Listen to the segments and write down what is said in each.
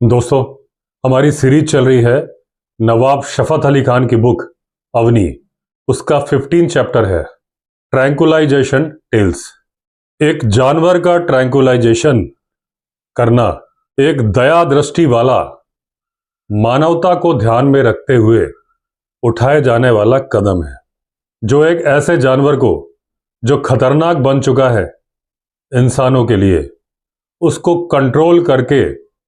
दोस्तों, हमारी सीरीज चल रही है नवाब शफत अली खान की बुक अवनी। उसका 15 चैप्टर है ट्रैंकुलाइजेशन टेल्स। एक जानवर का ट्रैंकुलाइजेशन करना एक दया दृष्टि वाला, मानवता को ध्यान में रखते हुए उठाए जाने वाला कदम है, जो एक ऐसे जानवर को जो खतरनाक बन चुका है इंसानों के लिए, उसको कंट्रोल करके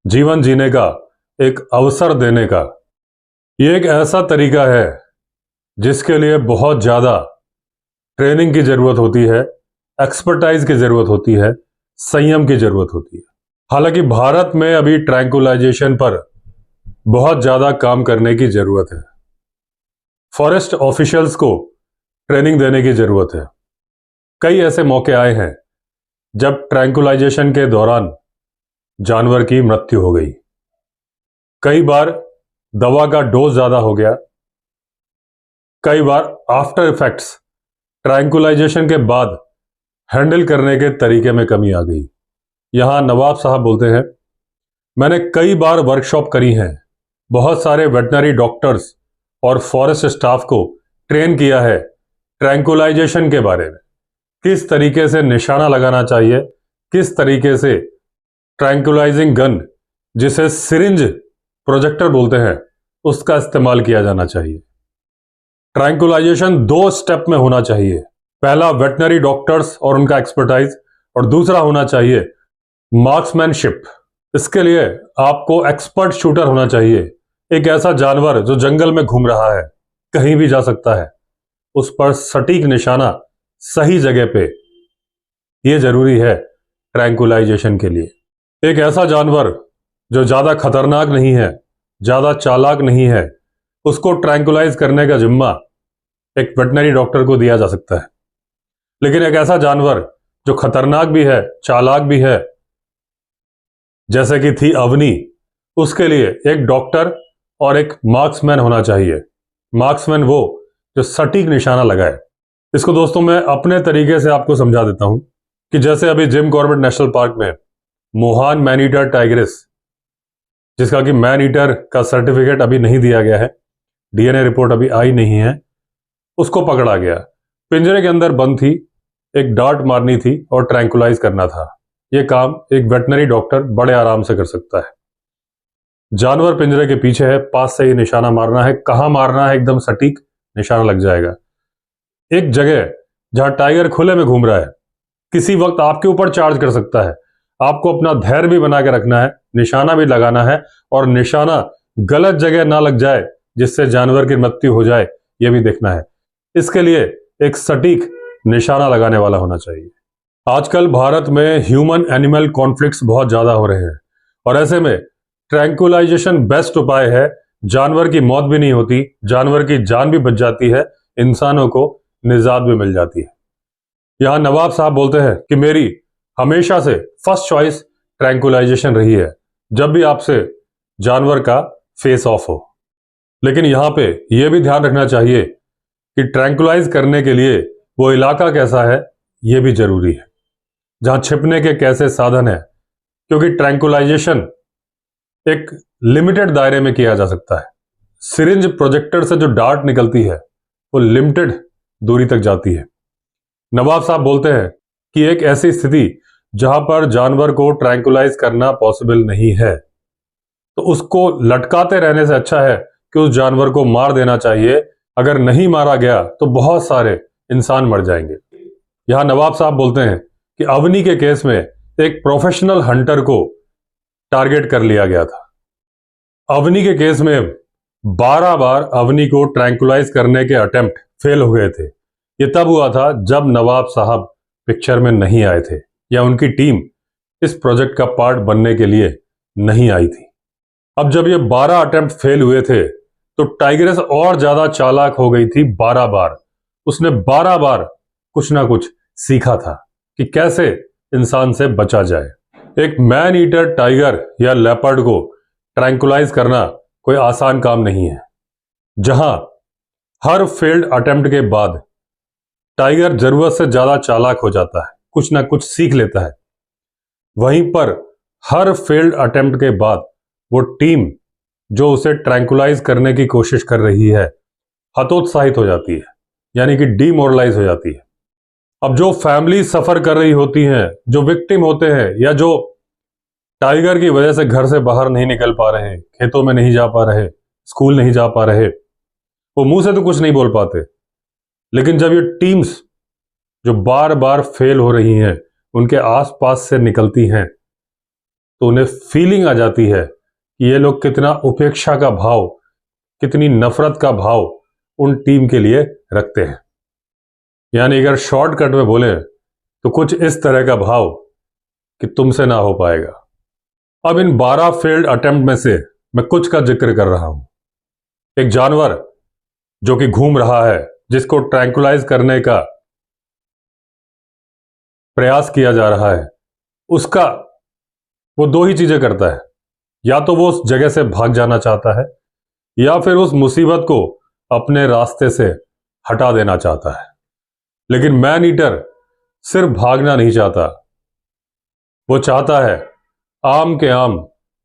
जीवन जीने का एक अवसर देने का। ये एक ऐसा तरीका है जिसके लिए बहुत ज़्यादा ट्रेनिंग की ज़रूरत होती है, एक्सपर्टाइज की ज़रूरत होती है, संयम की ज़रूरत होती है। हालांकि भारत में अभी ट्रैंकुलाइजेशन पर बहुत ज़्यादा काम करने की ज़रूरत है। फॉरेस्ट ऑफिशियल्स को ट्रेनिंग देने की ज़रूरत है। कई ऐसे मौके आए हैं जब ट्रैंकुलाइजेशन के दौरान जानवर की मृत्यु हो गई। कई बार दवा का डोज ज़्यादा हो गया, कई बार आफ्टर इफेक्ट्स ट्रैंकुलाइजेशन के बाद हैंडल करने के तरीके में कमी आ गई। यहां नवाब साहब बोलते हैं, मैंने कई बार वर्कशॉप करी हैं, बहुत सारे वेटनरी डॉक्टर्स और फॉरेस्ट स्टाफ को ट्रेन किया है ट्रैंकुलाइजेशन के बारे में, किस तरीके से निशाना लगाना चाहिए, किस तरीके से ट्रैंकुलाइजिंग गन, जिसे सिरिंज प्रोजेक्टर बोलते हैं, उसका इस्तेमाल किया जाना चाहिए। ट्रैंकुलाइजेशन 2 स्टेप में होना चाहिए। पहला वेटनरी डॉक्टर्स और उनका एक्सपर्टाइज, और दूसरा होना चाहिए मार्क्समैनशिप। इसके लिए आपको एक्सपर्ट शूटर होना चाहिए। एक ऐसा जानवर जो जंगल में घूम रहा है, कहीं भी जा सकता है, उस पर सटीक निशाना सही जगह पे, यह जरूरी है ट्रैंकुलाइजेशन के लिए। एक ऐसा जानवर जो ज्यादा खतरनाक नहीं है, ज्यादा चालाक नहीं है, उसको ट्रैंकुलाइज करने का जिम्मा एक वेटनरी डॉक्टर को दिया जा सकता है। लेकिन एक ऐसा जानवर जो खतरनाक भी है, चालाक भी है, जैसे कि थी अवनी, उसके लिए एक डॉक्टर और एक मार्क्समैन होना चाहिए। मार्क्समैन वो जो सटीक निशाना लगाए। इसको दोस्तों मैं अपने तरीके से आपको समझा देता हूं कि जैसे अभी जिम कॉर्बेट नेशनल पार्क में मोहान मैन ईटर टाइग्रिस, जिसका कि मैन ईटर का सर्टिफिकेट अभी नहीं दिया गया है, डीएनए रिपोर्ट अभी आई नहीं है, उसको पकड़ा गया। पिंजरे के अंदर बंद थी, एक डार्ट मारनी थी और ट्रैंकुलाइज करना था। यह काम एक वेटनरी डॉक्टर बड़े आराम से कर सकता है। जानवर पिंजरे के पीछे है, पास से ही निशाना मारना है, कहां मारना है, एकदम सटीक निशाना लग जाएगा। एक जगह जहां टाइगर खुले में घूम रहा है, किसी वक्त आपके ऊपर चार्ज कर सकता है, आपको अपना धैर्य भी बना के रखना है, निशाना भी लगाना है, और निशाना गलत जगह ना लग जाए जिससे जानवर की मृत्यु हो जाए, यह भी देखना है। इसके लिए एक सटीक निशाना लगाने वाला होना चाहिए। आजकल भारत में ह्यूमन एनिमल कॉन्फ्लिक्ट्स बहुत ज्यादा हो रहे हैं, और ऐसे में ट्रैंकुलाइजेशन बेस्ट उपाय है। जानवर की मौत भी नहीं होती, जानवर की जान भी बच जाती है, इंसानों को निजात भी मिल जाती है। यहां नवाब साहब बोलते हैं कि मेरी हमेशा से फर्स्ट चॉइस ट्रैंकुलाइजेशन रही है, जब भी आपसे जानवर का फेस ऑफ हो। लेकिन यहां पे यह भी ध्यान रखना चाहिए कि ट्रैंकुलाइज करने के लिए वो इलाका कैसा है, यह भी जरूरी है, जहां छिपने के कैसे साधन है, क्योंकि ट्रैंकुलाइजेशन एक लिमिटेड दायरे में किया जा सकता है। सिरिंज प्रोजेक्टर से जो डार्ट निकलती है वो लिमिटेड दूरी तक जाती है। नवाब साहब बोलते हैं कि एक ऐसी स्थिति जहां पर जानवर को ट्रैंकुलाइज करना पॉसिबल नहीं है, तो उसको लटकाते रहने से अच्छा है कि उस जानवर को मार देना चाहिए। अगर नहीं मारा गया तो बहुत सारे इंसान मर जाएंगे। यहां नवाब साहब बोलते हैं कि अवनी के केस में एक प्रोफेशनल हंटर को टारगेट कर लिया गया था। अवनी के केस में 12 बार अवनी को ट्रैंकुलाइज करने के अटेम्प्ट फेल हो गए थे। यह तब हुआ था जब नवाब साहब पिक्चर में नहीं आए थे, या उनकी टीम इस प्रोजेक्ट का पार्ट बनने के लिए नहीं आई थी। अब जब ये 12 अटेम्प्ट फेल हुए थे तो टाइग्रेस और ज्यादा चालाक हो गई थी। 12 बार उसने 12 बार कुछ ना कुछ सीखा था कि कैसे इंसान से बचा जाए। एक मैन ईटर टाइगर या लेपर्ड को ट्रैंकुलाइज करना कोई आसान काम नहीं है। जहां हर फेल्ड अटेम्प्ट के बाद टाइगर जरूरत से ज्यादा चालाक हो जाता है, कुछ ना कुछ सीख लेता है, वहीं पर हर फेल्ड अटेम्प्ट के बाद वो टीम जो उसे ट्रैंकुलाइज करने की कोशिश कर रही है हतोत्साहित हो जाती है, यानी कि डीमोरलाइज हो जाती है। अब जो फैमिली सफर कर रही होती हैं, जो विक्टिम होते हैं, या जो टाइगर की वजह से घर से बाहर नहीं निकल पा रहे, खेतों में नहीं जा पा रहे, स्कूल नहीं जा पा रहे, वो मुंह से तो कुछ नहीं बोल पाते, लेकिन जब ये टीम्स जो बार बार फेल हो रही हैं उनके आसपास से निकलती हैं, तो उन्हें फीलिंग आ जाती है कि ये लोग कितना उपेक्षा का भाव, कितनी नफरत का भाव उन टीम के लिए रखते हैं। यानी अगर शॉर्टकट में बोले तो कुछ इस तरह का भाव कि तुमसे ना हो पाएगा। अब इन 12 फेल्ड अटेम्प्ट में से मैं कुछ का जिक्र कर रहा हूं। एक जानवर जो कि घूम रहा है, जिसको ट्रैंकुलाइज करने का प्रयास किया जा रहा है, उसका वो दो ही चीजें करता है। या तो वो उस जगह से भाग जाना चाहता है, या फिर उस मुसीबत को अपने रास्ते से हटा देना चाहता है। लेकिन मैन ईटर सिर्फ भागना नहीं चाहता, वो चाहता है आम के आम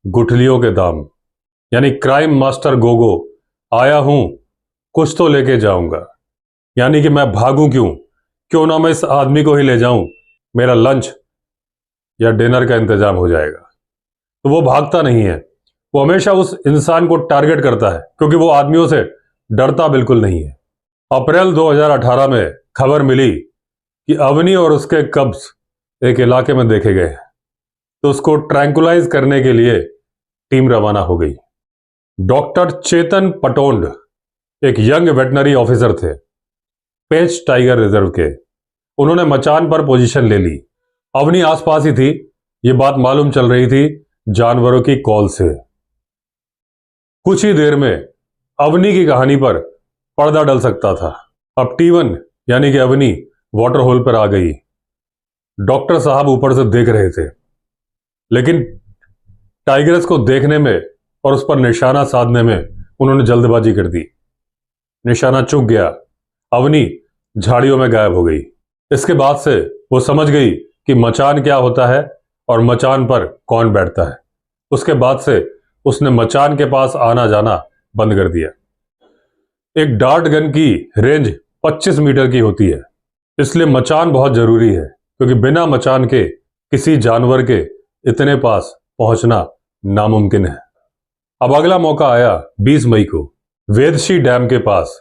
गुठलियों के दाम। यानी क्राइम मास्टर गोगो, आया हूं कुछ तो लेके जाऊंगा। यानी कि मैं भागूं क्यों ना मैं इस आदमी को ही ले जाऊं, मेरा लंच या डिनर का इंतजाम हो जाएगा। तो वो भागता नहीं है, वो हमेशा उस इंसान को टारगेट करता है, क्योंकि वो आदमियों से डरता बिल्कुल नहीं है। अप्रैल 2018 में खबर मिली कि अवनी और उसके कब्ज एक इलाके में देखे गए, तो उसको ट्रैंकुलाइज करने के लिए टीम रवाना हो गई। डॉक्टर चेतन पटोंड एक यंग वेटनरी ऑफिसर थे, पेंच टाइगर रिजर्व के। उन्होंने मचान पर पोजीशन ले ली। अवनी आसपास ही थी, ये बात मालूम चल रही थी जानवरों की कॉल से। कुछ ही देर में अवनी की कहानी पर पर्दा डल सकता था। अब T1 यानी कि अवनी वाटर होल पर आ गई। डॉक्टर साहब ऊपर से देख रहे थे, लेकिन टाइगर्स को देखने में और उस पर निशाना साधने में उन्होंने जल्दबाजी कर दी। निशाना चूक गया, अवनी झाड़ियों में गायब हो गई। इसके बाद से वो समझ गई कि मचान क्या होता है और मचान पर कौन बैठता है। उसके बाद से उसने मचान के पास आना जाना बंद कर दिया। एक डार्ट गन की रेंज 25 मीटर की होती है, इसलिए मचान बहुत जरूरी है, क्योंकि बिना मचान के किसी जानवर के इतने पास पहुंचना नामुमकिन है। अब अगला मौका आया 20 मई को वेदशी डैम के पास।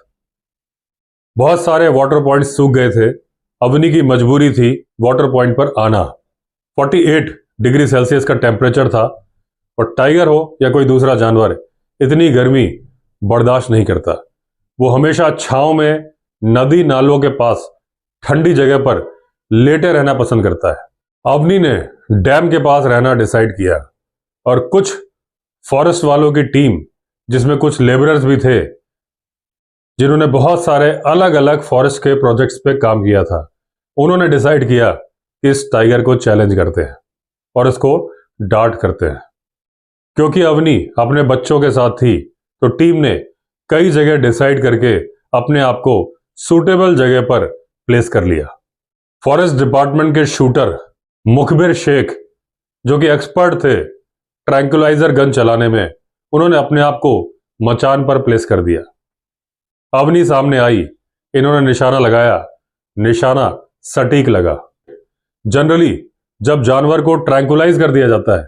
बहुत सारे वाटर पॉइंट सूख गए थे। अवनी की मजबूरी थी वाटर पॉइंट पर आना। 48 डिग्री सेल्सियस का टेम्परेचर था, और टाइगर हो या कोई दूसरा जानवर इतनी गर्मी बर्दाश्त नहीं करता। वो हमेशा छांव में, नदी नालों के पास ठंडी जगह पर लेटे रहना पसंद करता है। अवनी ने डैम के पास रहना डिसाइड किया, और कुछ फॉरेस्ट वालों की टीम, जिसमें कुछ लेबरर्स भी थे जिन्होंने बहुत सारे अलग अलग फॉरेस्ट के प्रोजेक्ट्स पे काम किया था, उन्होंने डिसाइड किया कि इस टाइगर को चैलेंज करते हैं और इसको डांट करते हैं। क्योंकि अवनी अपने बच्चों के साथ थी, तो टीम ने कई जगह डिसाइड करके अपने आप को सूटेबल जगह पर प्लेस कर लिया। फॉरेस्ट डिपार्टमेंट के शूटर मुखबिर शेख, जो कि एक्सपर्ट थे ट्रैंकुलाइजर गन चलाने में, उन्होंने अपने आप को मचान पर प्लेस कर दिया। अवनी सामने आई, इन्होंने निशाना लगाया, निशाना सटीक लगा। जनरली जब जानवर को ट्रैंकुलाइज कर दिया जाता है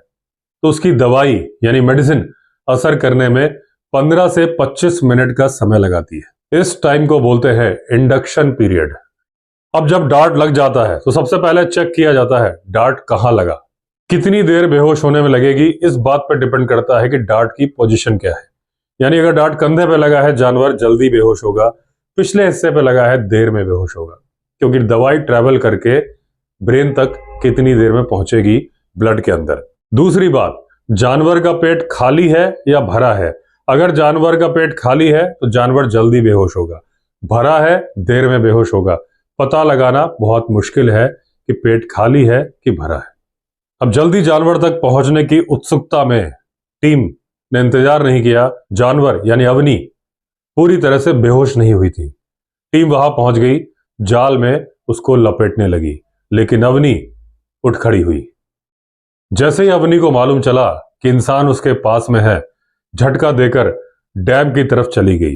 तो उसकी दवाई यानी मेडिसिन असर करने में 15 से 25 मिनट का समय लगाती है। इस टाइम को बोलते हैं इंडक्शन पीरियड। अब जब डार्ट लग जाता है तो सबसे पहले चेक किया जाता है डार्ट कहां लगा। कितनी देर बेहोश होने में लगेगी इस बात पर डिपेंड करता है कि डार्ट की पोजीशन क्या है। यानी अगर डार्ट कंधे पे लगा है, जानवर जल्दी बेहोश होगा। पिछले हिस्से पे लगा है, देर में बेहोश होगा, क्योंकि दवाई ट्रेवल करके ब्रेन तक कितनी देर में पहुंचेगी ब्लड के अंदर। दूसरी बात, जानवर का पेट खाली है या भरा है। अगर जानवर का पेट खाली है तो जानवर जल्दी बेहोश होगा, भरा है देर में बेहोश होगा। पता लगाना बहुत मुश्किल है कि पेट खाली है कि भरा है। अब जल्दी जानवर तक पहुंचने की उत्सुकता में टीम ने इंतजार नहीं किया। जानवर यानी अवनी पूरी तरह से बेहोश नहीं हुई थी। टीम वहां पहुंच गई, जाल में उसको लपेटने लगी, लेकिन अवनी उठ खड़ी हुई। जैसे ही अवनी को मालूम चला कि इंसान उसके पास में है, झटका देकर डैम की तरफ चली गई।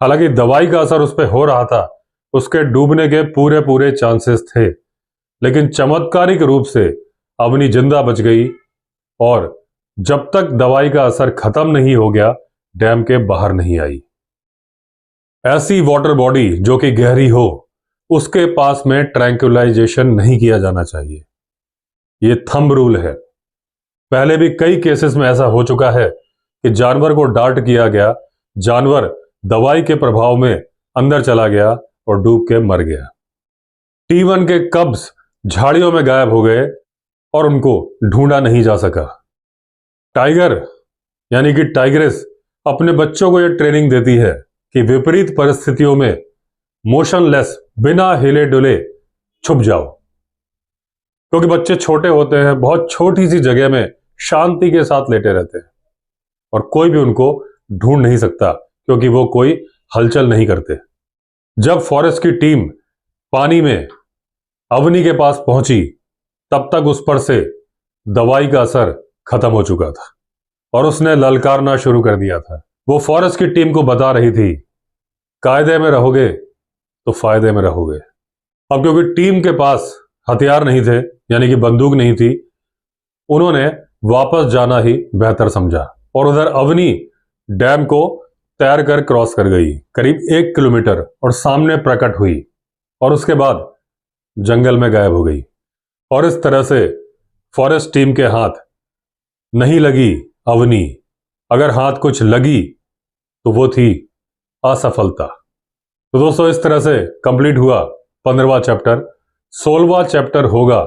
हालांकि दवाई का असर उस पर हो रहा था, उसके डूबने के पूरे पूरे चांसेस थे, लेकिन चमत्कारिक रूप से अवनी जिंदा बच गई और जब तक दवाई का असर खत्म नहीं हो गया, डैम के बाहर नहीं आई। ऐसी वाटर बॉडी जो कि गहरी हो, उसके पास में ट्रैंक्विलाइजेशन नहीं किया जाना चाहिए। ये थंब रूल है। पहले भी कई केसेस में ऐसा हो चुका है कि जानवर को डार्ट किया गया, जानवर दवाई के प्रभाव में अंदर चला गया और डूब के मर गया। T1 के कब्स झाड़ियों में गायब हो गए और उनको ढूंढा नहीं जा सका। टाइगर यानी कि टाइग्रेस अपने बच्चों को यह ट्रेनिंग देती है कि विपरीत परिस्थितियों में मोशनलेस, बिना हिले डुले छुप जाओ, क्योंकि बच्चे छोटे होते हैं, बहुत छोटी सी जगह में शांति के साथ लेटे रहते हैं और कोई भी उनको ढूंढ नहीं सकता, क्योंकि वो कोई हलचल नहीं करते। जब फॉरेस्ट की टीम पानी में अवनी के पास पहुंची, तब तक उस पर से दवाई का असर खत्म हो चुका था और उसने ललकारना शुरू कर दिया था। वो फॉरेस्ट की टीम को बता रही थी, कायदे में रहोगे तो फायदे में रहोगे। अब क्योंकि टीम के पास हथियार नहीं थे, यानी कि बंदूक नहीं थी, उन्होंने वापस जाना ही बेहतर समझा और उधर अवनी डैम को तैर कर क्रॉस कर गई, करीब 1 किलोमीटर, और सामने प्रकट हुई और उसके बाद जंगल में गायब हो गई। और इस तरह से फॉरेस्ट टीम के हाथ नहीं लगी अवनी। अगर हाथ कुछ लगी तो वो थी असफलता। तो दोस्तों, इस तरह से कंप्लीट हुआ 15वां चैप्टर। 16वां चैप्टर होगा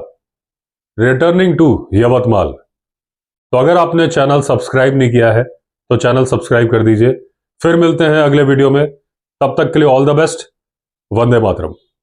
रिटर्निंग टू यवतमाल। तो अगर आपने चैनल सब्सक्राइब नहीं किया है तो चैनल सब्सक्राइब कर दीजिए। फिर मिलते हैं अगले वीडियो में। तब तक के लिए all the best. Vande Mataram.